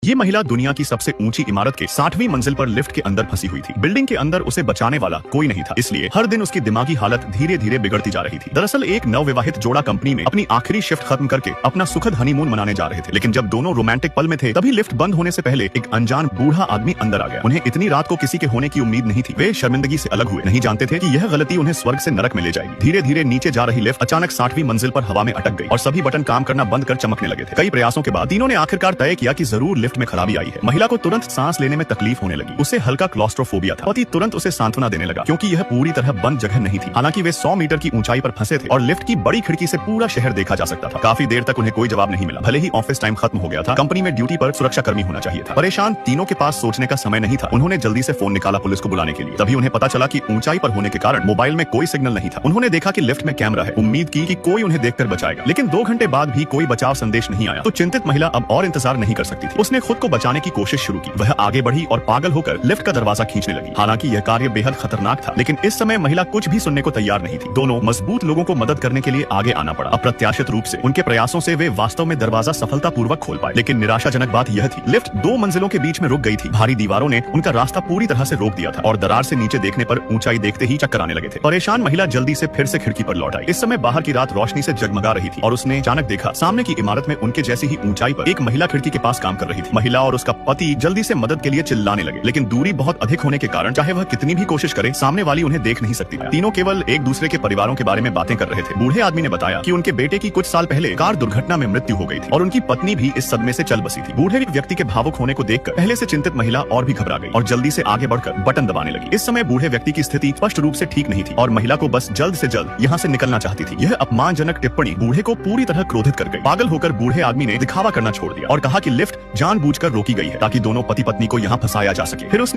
ये महिला दुनिया की सबसे ऊंची इमारत के 60वीं मंजिल पर लिफ्ट के अंदर फंसी हुई थी। बिल्डिंग के अंदर उसे बचाने वाला कोई नहीं था, इसलिए हर दिन उसकी दिमागी हालत धीरे धीरे बिगड़ती जा रही थी। दरअसल एक नवविवाहित जोड़ा कंपनी में अपनी आखिरी शिफ्ट खत्म करके अपना सुखद हनीमून मनाने जा रहे थे, लेकिन जब दोनों रोमांटिक पल में थे तभी लिफ्ट बंद होने से पहले एक अनजान बूढ़ा आदमी अंदर आ गया। उन्हें इतनी रात को किसी के होने की उम्मीद नहीं थी। वे शर्मिंदगी से अलग हुए, नहीं जानते थे कि यह गलती उन्हें स्वर्ग से नरक में ले जाएगी। धीरे धीरे नीचे जा रही लिफ्ट अचानक 60वीं मंजिल पर हवा में अटक गई और सभी बटन काम करना बंद कर चमकने लगे थे। कई प्रयासों के बाद तीनों ने आखिरकार तय किया कि जरूर लिफ्ट में खराबी आई है। महिला को तुरंत सांस लेने में तकलीफ होने लगी। उसे हल्का क्लॉस्ट्रोफोबिया था। पति तुरंत उसे सांत्वना देने लगा क्योंकि यह पूरी तरह बंद जगह नहीं थी। हालांकि वे 100 मीटर की ऊंचाई पर फंसे थे और लिफ्ट की बड़ी खिड़की से पूरा शहर देखा जा सकता था। काफी देर तक उन्हें कोई जवाब नहीं मिला। भले ही ऑफिस टाइम खत्म हो गया था, कंपनी में ड्यूटी पर सुरक्षा कर्मी होना चाहिए था। परेशान तीनों के पास सोचने का समय नहीं था। उन्होंने जल्दी से फोन निकाला पुलिस को बुलाने के लिए। तभी उन्हें पता चला कि ऊंचाई पर होने के कारण मोबाइल में कोई सिग्नल नहीं था। उन्होंने देखा कि लिफ्ट में कैमरा है। उम्मीद की कि कोई उन्हें देखकर बचाएगा, लेकिन 2 घंटे बाद भी कोई बचाव संदेश नहीं आया। तो चिंतित महिला अब और इंतजार नहीं कर सकती थी। उसने खुद को बचाने की कोशिश शुरू की। वह आगे बढ़ी और पागल होकर लिफ्ट का दरवाजा खींचने लगी। हालांकि यह कार्य बेहद खतरनाक था, लेकिन इस समय महिला कुछ भी सुनने को तैयार नहीं थी। दोनों मजबूत लोगों को मदद करने के लिए आगे आना पड़ा। अप्रत्याशित रूप से उनके प्रयासों से वे वास्तव में दरवाजा सफलतापूर्वक खोल पाए, लेकिन निराशाजनक बात यह थी लिफ्ट 2 मंजिलों के बीच में रुक गई थी। भारी दीवारों ने उनका रास्ता पूरी तरह से रोक दिया था और दरार से नीचे देखने पर ऊंचाई देखते ही चक्कर आने लगे थे। परेशान महिला जल्दी से फिर से खिड़की पर लौट आई। इस समय बाहर की रात रोशनी से जगमगा रही थी और उसने अचानक देखा सामने की इमारत में उनके जैसी ही ऊंचाई पर एक महिला खिड़की के पास काम कर रही थी। महिला और उसका पति जल्दी से मदद के लिए चिल्लाने लगे, लेकिन दूरी बहुत अधिक होने के कारण चाहे वह कितनी भी कोशिश करे, सामने वाली उन्हें देख नहीं सकती। तीनों केवल एक दूसरे के परिवारों के बारे में बातें कर रहे थे। बूढ़े आदमी ने बताया कि उनके बेटे की कुछ साल पहले कार दुर्घटना में मृत्यु हो गई थी और उनकी पत्नी भी इस सदमे से चल बसी थी। बूढ़े व्यक्ति के भावुक होने को देखकर पहले से चिंतित महिला और भी घबरा गई और जल्दी से आगे बढ़कर बटन दबाने लगी। इस समय बूढ़े व्यक्ति की स्थिति स्पष्ट रूप से ठीक नहीं थी और महिला को बस जल्द से जल्द यहाँ से निकलना चाहती थी। यह अपमानजनक टिप्पणी बूढ़े को पूरी तरह क्रोधित कर गई। पागल होकर बूढ़े आदमी ने दिखावा करना छोड़ दिया और कहा कि लिफ्ट जानबूझकर रोकी गई है ताकि दोनों पति पत्नी को यहाँ फंसाया जा सके। फिर उसने